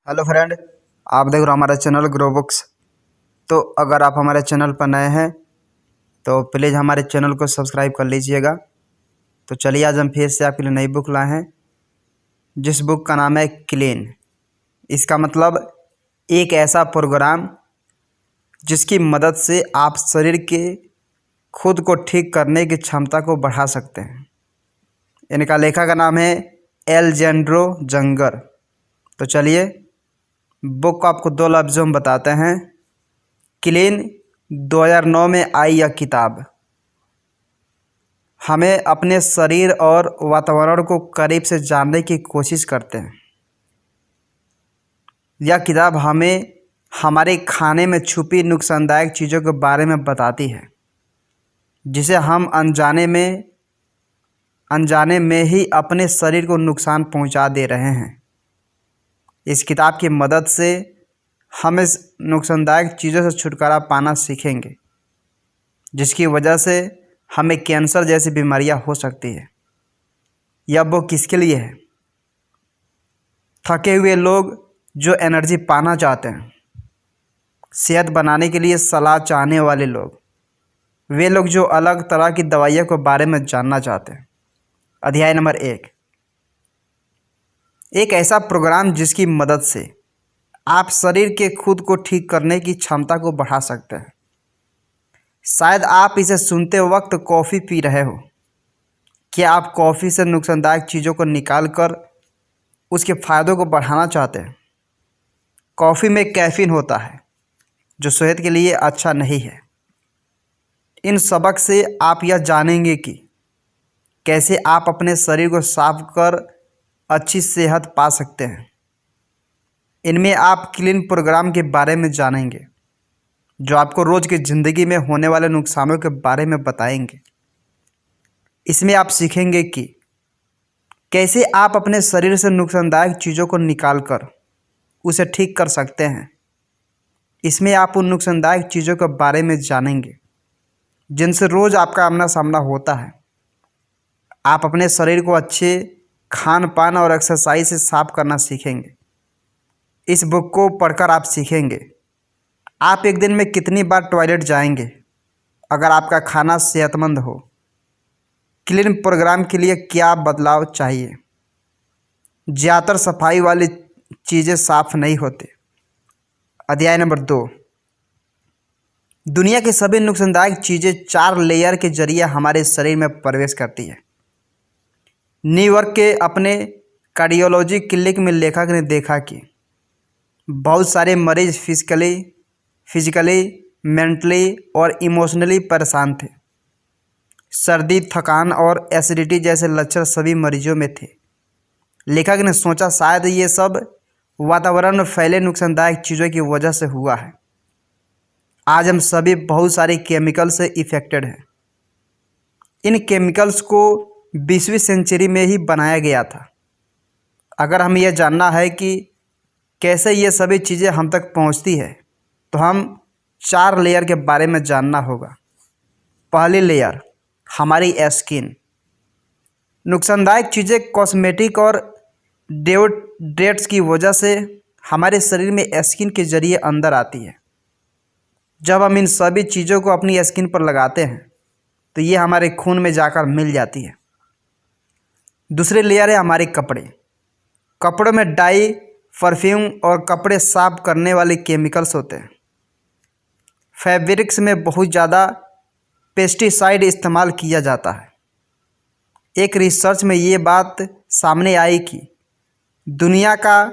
Hello friend, आप देख रहे हो हमारा चैनल ग्रो बुक्स। तो अगर आप हमारे चैनल पर नए हैं तो प्लीज़ हमारे चैनल को सब्सक्राइब कर लीजिएगा। तो चलिए आज हम फिर से आपके लिए नई बुक लाए हैं, जिस बुक का नाम है क्लीन। इसका मतलब एक ऐसा प्रोग्राम जिसकी मदद से आप शरीर के खुद को ठीक करने की क्षमता को बढ़ा सकते हैं। इनका लेखक का नाम है एलेजेंड्रो जंगर। तो चलिए बुक को आपको दो लफ्ज़ों में बताते हैं। क्लीन 2009 में आई यह किताब हमें अपने शरीर और वातावरण को करीब से जानने की कोशिश करते हैं। यह किताब हमें हमारे खाने में छुपी नुकसानदायक चीज़ों के बारे में बताती है, जिसे हम अनजाने में ही अपने शरीर को नुकसान पहुंचा दे रहे हैं। इस किताब की मदद से हम इस नुकसानदायक चीज़ों से छुटकारा पाना सीखेंगे, जिसकी वजह से हमें कैंसर जैसी बीमारियां हो सकती है। यह बुक किसके लिए है? थके हुए लोग जो एनर्जी पाना चाहते हैं, सेहत बनाने के लिए सलाह चाहने वाले लोग, वे लोग जो अलग तरह की दवाइयों के बारे में जानना चाहते हैं। अध्याय नंबर 1, एक ऐसा प्रोग्राम जिसकी मदद से आप शरीर के खुद को ठीक करने की क्षमता को बढ़ा सकते हैं। शायद आप इसे सुनते वक्त कॉफ़ी पी रहे हो। क्या आप कॉफ़ी से नुकसानदायक चीज़ों को निकाल कर उसके फ़ायदों को बढ़ाना चाहते हैं? कॉफ़ी में कैफ़ीन होता है जो सेहत के लिए अच्छा नहीं है। इन सबक से आप यह जानेंगे कि कैसे आप अपने शरीर को साफ कर अच्छी सेहत पा सकते हैं। इनमें आप क्लीन प्रोग्राम के बारे में जानेंगे, जो आपको रोज़ की ज़िंदगी में होने वाले नुकसानों के बारे में बताएंगे। इसमें आप सीखेंगे कि कैसे आप अपने शरीर से नुकसानदायक चीज़ों को निकाल कर उसे ठीक कर सकते हैं। इसमें आप उन नुकसानदायक चीज़ों के बारे में जानेंगे जिनसे रोज़ आपका आमना सामना होता है। आप अपने शरीर को अच्छे खान पान और एक्सरसाइज से साफ करना सीखेंगे। इस बुक को पढ़कर आप सीखेंगे आप एक दिन में कितनी बार टॉयलेट जाएंगे अगर आपका खाना सेहतमंद हो। क्लीन प्रोग्राम के लिए क्या बदलाव चाहिए? ज़्यादातर सफाई वाली चीज़ें साफ नहीं होती। अध्याय नंबर 2, दुनिया की सभी नुकसानदायक चीज़ें 4 लेयर के जरिए हमारे शरीर में प्रवेश करती है। न्यूयॉर्क के अपने कार्डियोलॉजी क्लिनिक में लेखक ने देखा कि बहुत सारे मरीज फिजिकली, मेंटली और इमोशनली परेशान थे। सर्दी, थकान और एसिडिटी जैसे लक्षण सभी मरीजों में थे। लेखक ने सोचा शायद ये सब वातावरण में फैले नुकसानदायक चीज़ों की वजह से हुआ है। आज हम सभी बहुत सारे केमिकल से इफ़ेक्टेड हैं। इन केमिकल्स को 20वीं सेंचुरी में ही बनाया गया था। अगर हमें यह जानना है कि कैसे ये सभी चीज़ें हम तक पहुंचती है, तो हम 4 लेयर के बारे में जानना होगा। पहली लेयर, हमारी स्किन। नुकसानदायक चीज़ें कॉस्मेटिक और डेओड्रेंट्स की वजह से हमारे शरीर में स्किन के जरिए अंदर आती है। जब हम इन सभी चीज़ों को अपनी स्किन पर लगाते हैं तो ये हमारे खून में जाकर मिल जाती है। दूसरी लेयर है हमारे कपड़े। कपड़ों में डाई, परफ्यूम और कपड़े साफ करने वाले केमिकल्स होते हैं। फैब्रिक्स में बहुत ज़्यादा पेस्टिसाइड इस्तेमाल किया जाता है। एक रिसर्च में ये बात सामने आई कि दुनिया का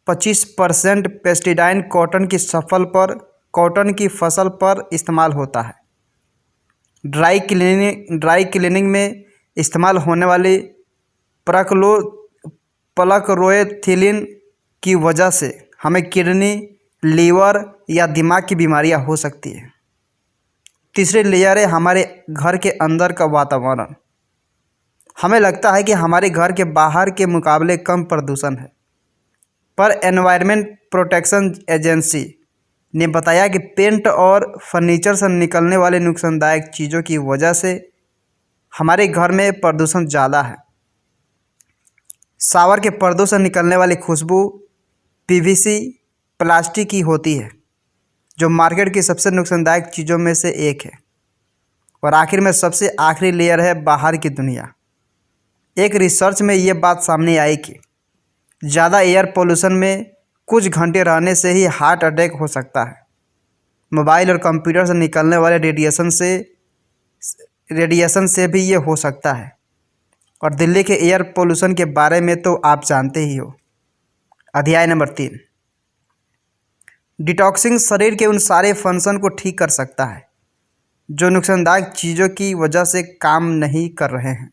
25% पेस्टिसाइड कॉटन की फसल पर इस्तेमाल होता है। ड्राई क्लीनिंग में इस्तेमाल होने वाली प्लक्लोरोएथिलीन की वजह से हमें किडनी, लीवर या दिमाग की बीमारियां हो सकती है। तीसरी लेयर है हमारे घर के अंदर का वातावरण। हमें लगता है कि हमारे घर के बाहर के मुकाबले कम प्रदूषण है, पर एनवायरनमेंट प्रोटेक्शन एजेंसी ने बताया कि पेंट और फर्नीचर से निकलने वाले नुकसानदायक चीज़ों की वजह से हमारे घर में प्रदूषण ज़्यादा है। शावर के पर्दों से निकलने वाली खुशबू पीवीसी प्लास्टिक की होती है, जो मार्केट की सबसे नुकसानदायक चीज़ों में से एक है। और आखिर में सबसे आखिरी लेयर है बाहर की दुनिया। एक रिसर्च में ये बात सामने आई कि ज़्यादा एयर पोल्यूशन में कुछ घंटे रहने से ही हार्ट अटैक हो सकता है। मोबाइल और कंप्यूटर से निकलने वाले रेडिएशन से भी ये हो सकता है। और दिल्ली के एयर पोल्यूशन के बारे में तो आप जानते ही हो। अध्याय नंबर 3, डिटॉक्सिंग शरीर के उन सारे फंक्शन को ठीक कर सकता है जो नुकसानदायक चीज़ों की वजह से काम नहीं कर रहे हैं।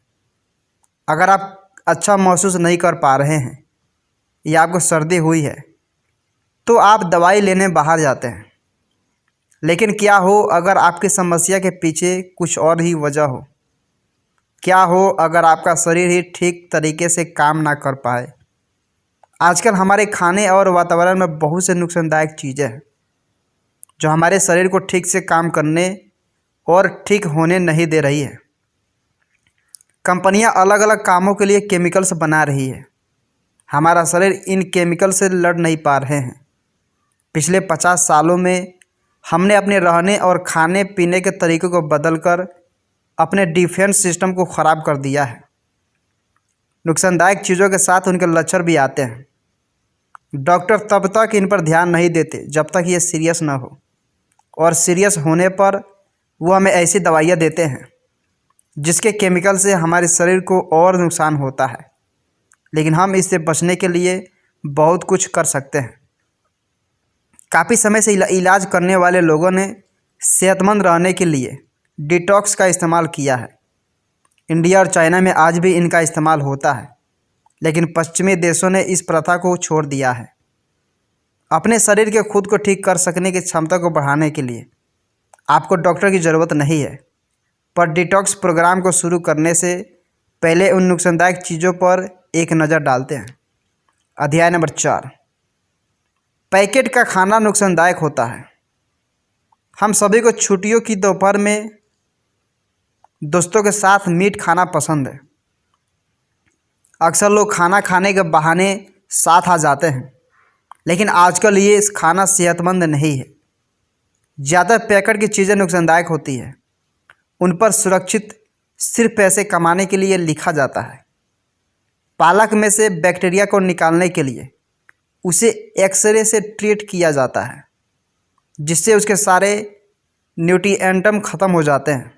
अगर आप अच्छा महसूस नहीं कर पा रहे हैं या आपको सर्दी हुई है तो आप दवाई लेने बाहर जाते हैं। लेकिन क्या हो अगर आपकी समस्या के पीछे कुछ और ही वजह हो? क्या हो अगर आपका शरीर ही ठीक तरीके से काम ना कर पाए? आजकल हमारे खाने और वातावरण में बहुत से नुकसानदायक चीज़ें हैं जो हमारे शरीर को ठीक से काम करने और ठीक होने नहीं दे रही है। कंपनियां अलग अलग कामों के लिए केमिकल्स बना रही है। हमारा शरीर इन केमिकल से लड़ नहीं पा रहे हैं। पिछले 50 सालों में हमने अपने रहने और खाने पीने के तरीक़ों को बदलकर अपने डिफेंस सिस्टम को ख़राब कर दिया है। नुकसानदायक चीज़ों के साथ उनके लक्षण भी आते हैं। डॉक्टर तब तक इन पर ध्यान नहीं देते जब तक ये सीरियस ना हो, और सीरियस होने पर वो हमें ऐसी दवाइयाँ देते हैं जिसके केमिकल से हमारे शरीर को और नुकसान होता है। लेकिन हम इससे बचने के लिए बहुत कुछ कर सकते हैं। काफ़ी समय से इलाज करने वाले लोगों ने सेहतमंद रहने के लिए डिटॉक्स का इस्तेमाल किया है। इंडिया और चाइना में आज भी इनका इस्तेमाल होता है, लेकिन पश्चिमी देशों ने इस प्रथा को छोड़ दिया है। अपने शरीर के खुद को ठीक कर सकने की क्षमता को बढ़ाने के लिए आपको डॉक्टर की ज़रूरत नहीं है, पर डिटॉक्स प्रोग्राम को शुरू करने से पहले उन नुकसानदायक चीज़ों पर एक नज़र डालते हैं। अध्याय नंबर 4, पैकेट का खाना नुकसानदायक होता है। हम सभी को छुट्टियों की दोपहर में दोस्तों के साथ मीट खाना पसंद है। अक्सर लोग खाना खाने के बहाने साथ आ जाते हैं, लेकिन आजकल ये इस खाना सेहतमंद नहीं है। ज़्यादा पैकेट की चीज़ें नुकसानदायक होती है। उन पर सुरक्षित सिर्फ पैसे कमाने के लिए लिखा जाता है। पालक में से बैक्टीरिया को निकालने के लिए उसे एक्सरे से ट्रीट किया जाता है, जिससे उसके सारे न्यूट्रिएंटम ख़त्म हो जाते हैं।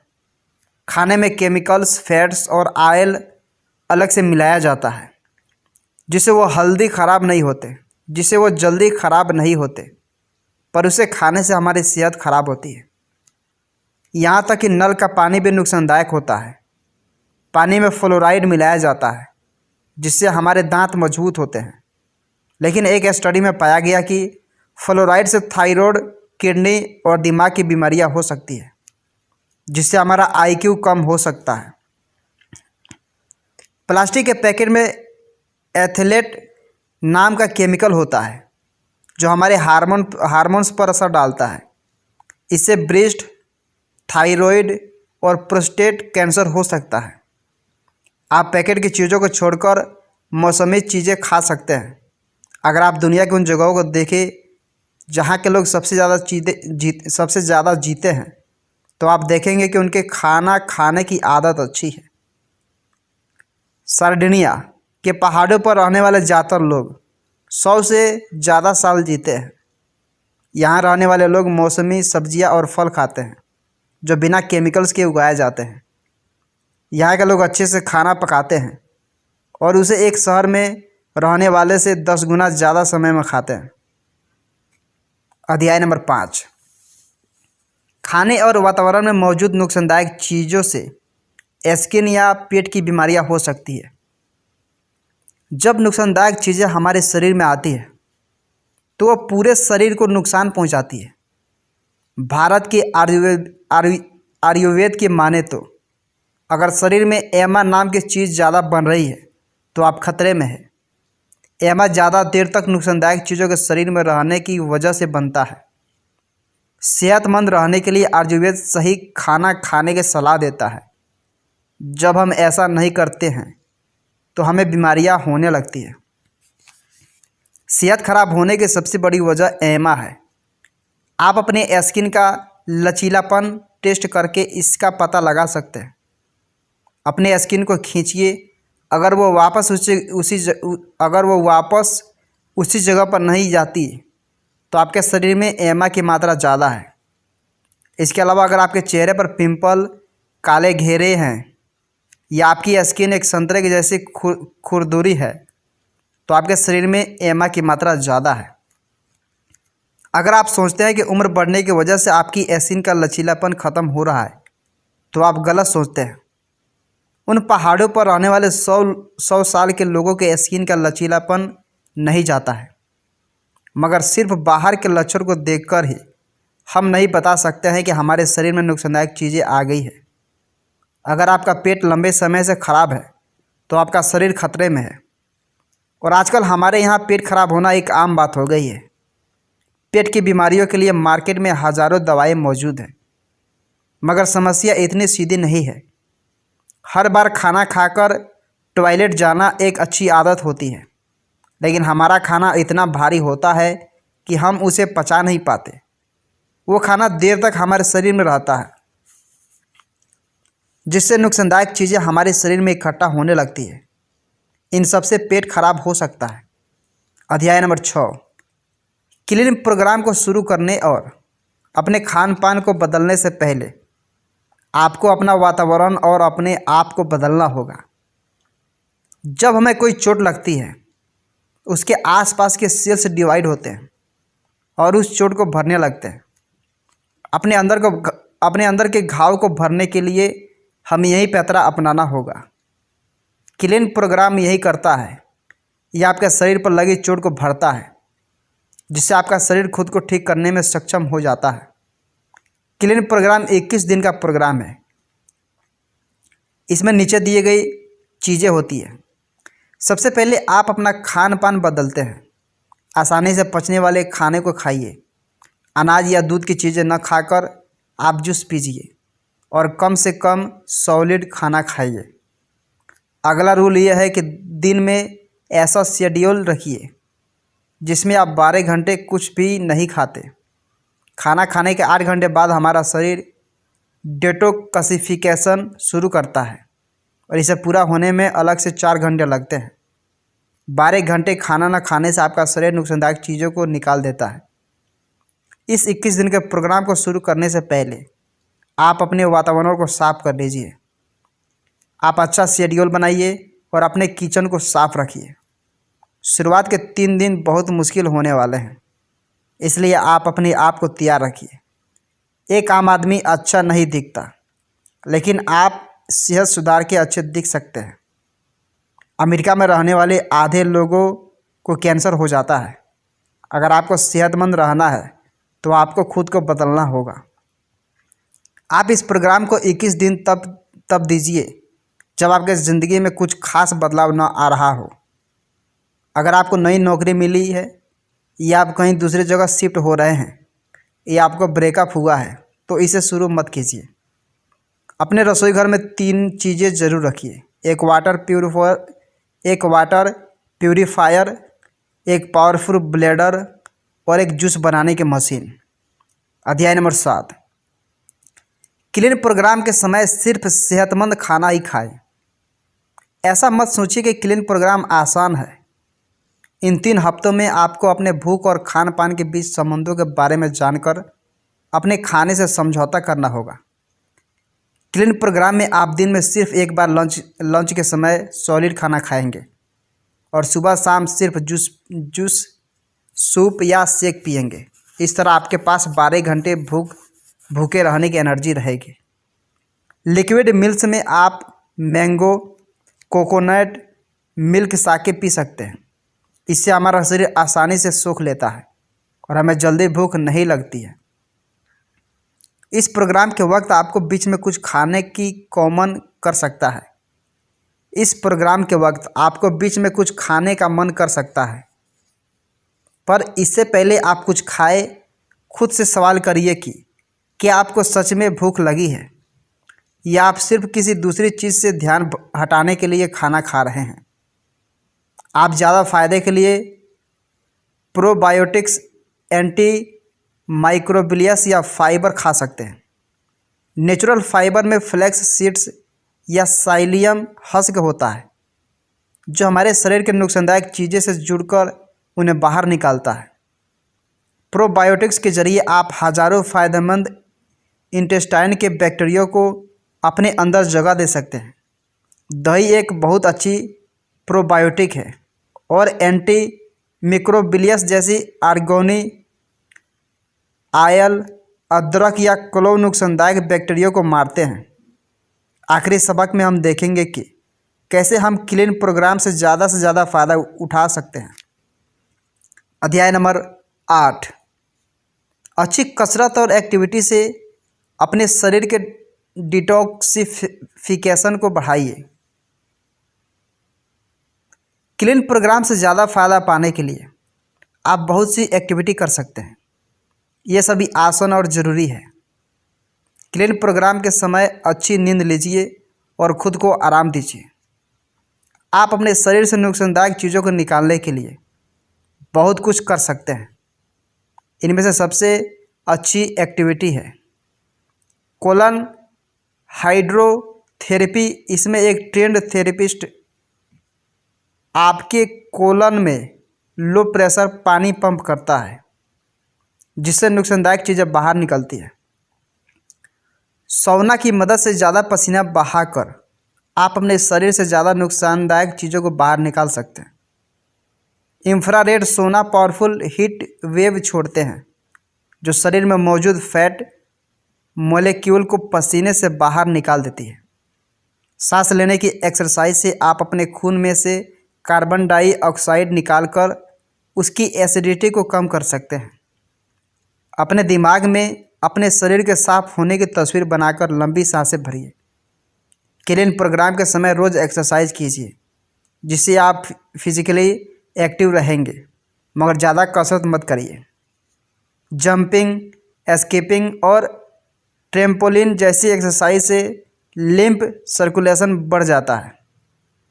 खाने में केमिकल्स, फैट्स और ऑयल अलग से मिलाया जाता है, जिससे वो जल्दी ख़राब नहीं होते, पर उसे खाने से हमारी सेहत ख़राब होती है। यहाँ तक कि नल का पानी भी नुकसानदायक होता है। पानी में फ्लोराइड मिलाया जाता है, जिससे हमारे दांत मजबूत होते हैं। लेकिन एक स्टडी में पाया गया कि फ्लोराइड से थायराइड, किडनी और दिमाग की बीमारियां हो सकती है, जिससे हमारा आईक्यू कम हो सकता है। प्लास्टिक के पैकेट में एथिलेट नाम का केमिकल होता है, जो हमारे हार्मोन्स पर असर डालता है। इससे ब्रेस्ट, थायराइड और प्रोस्टेट कैंसर हो सकता है। आप पैकेट की चीज़ों को छोड़कर मौसमी चीज़ें खा सकते हैं। अगर आप दुनिया की उन जगहों को देखें जहाँ के लोग सबसे ज़्यादा जीते हैं, तो आप देखेंगे कि उनके खाना खाने की आदत अच्छी है। सार्डिनिया के पहाड़ों पर रहने वाले ज़्यादातर लोग 100 से ज़्यादा साल जीते हैं। यहाँ रहने वाले लोग मौसमी सब्जियाँ और फल खाते हैं, जो बिना केमिकल्स के उगाए जाते हैं। यहाँ के लोग अच्छे से खाना पकाते हैं और उसे एक शहर में रहने वाले से 10 गुना ज़्यादा समय में खाते हैं। अध्याय नंबर 5, खाने और वातावरण में मौजूद नुकसानदायक चीज़ों से स्किन या पेट की बीमारियां हो सकती है। जब नुकसानदायक चीज़ें हमारे शरीर में आती है तो वह पूरे शरीर को नुकसान पहुंचाती है। भारत के आयुर्वेद की माने तो अगर शरीर में एमा नाम की चीज़ ज़्यादा बन रही है तो आप खतरे में है। एमा ज़्यादा देर तक नुकसानदायक चीज़ों के शरीर में रहने की वजह से बनता है। सेहतमंद रहने के लिए आयुर्वेद सही खाना खाने की सलाह देता है। जब हम ऐसा नहीं करते हैं तो हमें बीमारियां होने लगती है। सेहत खराब होने की सबसे बड़ी वजह एमा है। आप अपने स्किन का लचीलापन टेस्ट करके इसका पता लगा सकते हैं। अपने स्किन को खींचिए, अगर वो वापस उसी जगह पर नहीं जाती तो आपके शरीर में एमा की मात्रा ज़्यादा है। इसके अलावा अगर आपके चेहरे पर पिंपल, काले घेरे हैं या आपकी स्किन एक संतरे की जैसी खुरदुरी है तो आपके शरीर में एमा की मात्रा ज़्यादा है। अगर आप सोचते हैं कि उम्र बढ़ने की वजह से आपकी स्किन का लचीलापन ख़त्म हो रहा है तो आप गलत सोचते हैं। उन पहाड़ों पर रहने वाले 100 साल के लोगों के स्किन का लचीलापन नहीं जाता है, मगर सिर्फ बाहर के लक्षण को देखकर ही हम नहीं बता सकते हैं कि हमारे शरीर में नुकसानदायक चीज़ें आ गई है। अगर आपका पेट लंबे समय से ख़राब है तो आपका शरीर खतरे में है। और आजकल हमारे यहाँ पेट खराब होना एक आम बात हो गई है। पेट की बीमारियों के लिए मार्केट में हज़ारों दवाएं मौजूद हैं, मगर समस्या इतनी सीधी नहीं है। हर बार खाना खाकर टॉयलेट जाना एक अच्छी आदत होती है, लेकिन हमारा खाना इतना भारी होता है कि हम उसे पचा नहीं पाते। वो खाना देर तक हमारे शरीर में रहता है, जिससे नुकसानदायक चीज़ें हमारे शरीर में इकट्ठा होने लगती है। इन सब से पेट खराब हो सकता है। अध्याय नंबर 6, क्लीन प्रोग्राम को शुरू करने और अपने खान पान को बदलने से पहले आपको अपना वातावरण और अपने आप को बदलना होगा। जब हमें कोई चोट लगती है, उसके आसपास के सेल्स डिवाइड होते हैं और उस चोट को भरने लगते हैं। अपने अंदर के घाव को भरने के लिए हम यही पैतरा अपनाना होगा। क्लीन प्रोग्राम यही करता है, यह आपके शरीर पर लगी चोट को भरता है, जिससे आपका शरीर खुद को ठीक करने में सक्षम हो जाता है। क्लीन प्रोग्राम 21 दिन का प्रोग्राम है। इसमें नीचे दिए गई चीज़ें होती है। सबसे पहले आप अपना खान पान बदलते हैं। आसानी से पचने वाले खाने को खाइए। अनाज या दूध की चीज़ें न खाकर आप जूस पीजिए और कम से कम सॉलिड खाना खाइए। अगला रूल यह है कि दिन में ऐसा शेड्यूल रखिए जिसमें आप 12 घंटे कुछ भी नहीं खाते। खाना खाने के 8 घंटे बाद हमारा शरीर डेटॉक्सिफिकेशन शुरू करता है और इसे पूरा होने में अलग से 4 घंटे लगते हैं। 12 घंटे खाना न खाने से आपका शरीर नुकसानदायक चीज़ों को निकाल देता है। इस 21 दिन के प्रोग्राम को शुरू करने से पहले आप अपने वातावरण को साफ कर लीजिए। आप अच्छा शेड्यूल बनाइए और अपने किचन को साफ रखिए। शुरुआत के 3 दिन बहुत मुश्किल होने वाले हैं, इसलिए आप अपने आप को तैयार रखिए। एक आम आदमी अच्छा नहीं दिखता, लेकिन आप सेहत सुधार के अच्छे दिख सकते हैं। अमेरिका में रहने वाले आधे लोगों को कैंसर हो जाता है। अगर आपको सेहतमंद रहना है तो आपको खुद को बदलना होगा। आप इस प्रोग्राम को 21 दिन तब दीजिए जब आपके ज़िंदगी में कुछ खास बदलाव न आ रहा हो। अगर आपको नई नौकरी मिली है या आप कहीं दूसरी जगह शिफ्ट हो रहे हैं या आपको ब्रेकअप हुआ है तो इसे शुरू मत कीजिए। अपने रसोई घर में 3 चीज़ें ज़रूर रखिए। एक वाटर प्यूरीफायर, एक पावरफुल ब्लेंडर और एक जूस बनाने की मशीन। अध्याय नंबर 7, क्लीन प्रोग्राम के समय सिर्फ सेहतमंद खाना ही खाएं। ऐसा मत सोचिए कि क्लीन प्रोग्राम आसान है। इन 3 हफ्तों में आपको अपने भूख और खान पान के बीच संबंधों के बारे में जानकर अपने खाने से समझौता करना होगा। क्लीन प्रोग्राम में आप दिन में सिर्फ एक बार लंच के समय सॉलिड खाना खाएंगे और सुबह शाम सिर्फ जूस, सूप या शेक पिएंगे। इस तरह आपके पास 12 घंटे भूखे रहने की एनर्जी रहेगी। लिक्विड मिल्स में आप मैंगो, कोकोनट मिल्क साके पी सकते हैं। इससे हमारा शरीर आसानी से सूख लेता है और हमें जल्दी भूख नहीं लगती है। इस प्रोग्राम के वक्त आपको बीच में कुछ खाने की कॉमन कर सकता है। इस प्रोग्राम के वक्त आपको बीच में कुछ खाने का मन कर सकता है, पर इससे पहले आप कुछ खाए, खुद से सवाल करिए कि क्या आपको सच में भूख लगी है या आप सिर्फ किसी दूसरी चीज़ से ध्यान हटाने के लिए खाना खा रहे हैं। आप ज़्यादा फायदे के लिए प्रोबायोटिक्स, एंटी माइक्रोबिलियस या फाइबर खा सकते हैं। नेचुरल फाइबर में फ्लैक्स सीड्स या साइलियम हस्क होता है जो हमारे शरीर के नुकसानदायक चीज़ें से जुड़कर उन्हें बाहर निकालता है। प्रोबायोटिक्स के जरिए आप हजारों फायदेमंद इंटेस्टाइन के बैक्टीरिया को अपने अंदर जगह दे सकते हैं। दही एक बहुत अच्छी प्रोबायोटिक है और एंटी मिक्रोबिलियस जैसी आर्गोनी, आयल, अदरक या क्लोव नुकसानदायक बैक्टीरिया को मारते हैं। आखिरी सबक में हम देखेंगे कि कैसे हम क्लीन प्रोग्राम से ज़्यादा फ़ायदा उठा सकते हैं। अध्याय नंबर 8, अच्छी कसरत और एक्टिविटी से अपने शरीर के डिटॉक्सिफिकेशन को बढ़ाइए। क्लीन प्रोग्राम से ज़्यादा फ़ायदा पाने के लिए आप बहुत सी एक्टिविटी कर सकते हैं। ये सभी आसान और ज़रूरी है। क्लीन प्रोग्राम के समय अच्छी नींद लीजिए और ख़ुद को आराम दीजिए। आप अपने शरीर से नुकसानदायक चीज़ों को निकालने के लिए बहुत कुछ कर सकते हैं। इनमें से सबसे अच्छी एक्टिविटी है कोलन हाइड्रोथेरेपी। इसमें एक ट्रेंड थेरेपिस्ट आपके कोलन में लो प्रेशर पानी पंप करता है जिससे नुकसानदायक चीज़ें बाहर निकलती है। सौना की मदद से ज़्यादा पसीना बहाकर आप अपने शरीर से ज़्यादा नुकसानदायक चीज़ों को बाहर निकाल सकते हैं। इंफ्रारेड सोना पावरफुल हीट वेव छोड़ते हैं जो शरीर में मौजूद फैट मॉलिक्यूल को पसीने से बाहर निकाल देती है। सांस लेने की एक्सरसाइज से आप अपने खून में से कार्बन डाइऑक्साइड निकालकर उसकी एसिडिटी को कम कर सकते हैं। अपने दिमाग में अपने शरीर के साफ होने की तस्वीर बनाकर लंबी सांसें भरिए। क्लीन प्रोग्राम के समय रोज़ एक्सरसाइज कीजिए जिससे आप फिजिकली एक्टिव रहेंगे, मगर ज़्यादा कसरत मत करिए। जंपिंग, स्कीपिंग और ट्रेम्पोलिन जैसी एक्सरसाइज से लिम्फ सर्कुलेशन बढ़ जाता है।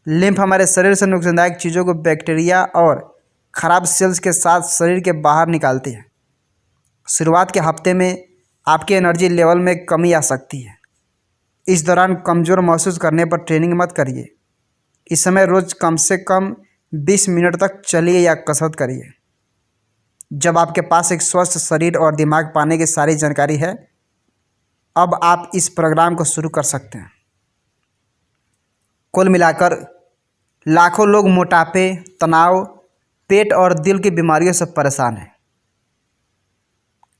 लिम्फ हमारे शरीर से नुकसानदायक चीज़ों को बैक्टीरिया और ख़राब सेल्स के साथ शरीर के बाहर निकालती है। शुरुआत के हफ्ते में आपके एनर्जी लेवल में कमी आ सकती है। इस दौरान कमज़ोर महसूस करने पर ट्रेनिंग मत करिए। इस समय रोज़ कम से कम 20 मिनट तक चलिए या कसरत करिए। जब आपके पास एक स्वस्थ शरीर और दिमाग पाने की सारी जानकारी है, अब आप इस प्रोग्राम को शुरू कर सकते हैं। कुल मिलाकर लाखों लोग मोटापे, तनाव, पेट और दिल की बीमारियों से परेशान हैं।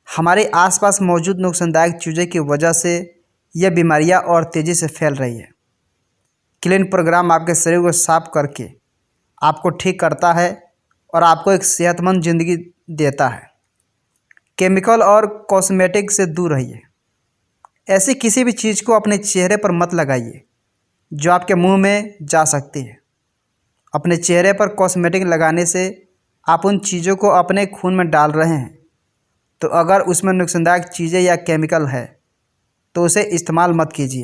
हमारे आसपास मौजूद नुकसानदायक चीज़ों की वजह से यह बीमारियां और तेज़ी से फैल रही है। क्लीन प्रोग्राम आपके शरीर को साफ करके आपको ठीक करता है और आपको एक सेहतमंद ज़िंदगी देता है। केमिकल और कॉस्मेटिक से दूर रहिए। ऐसी किसी भी चीज़ को अपने चेहरे पर मत लगाइए जो आपके मुंह में जा सकती है। अपने चेहरे पर कॉस्मेटिक लगाने से आप उन चीज़ों को अपने खून में डाल रहे हैं, तो अगर उसमें नुकसानदायक चीज़ें या केमिकल है तो उसे इस्तेमाल मत कीजिए।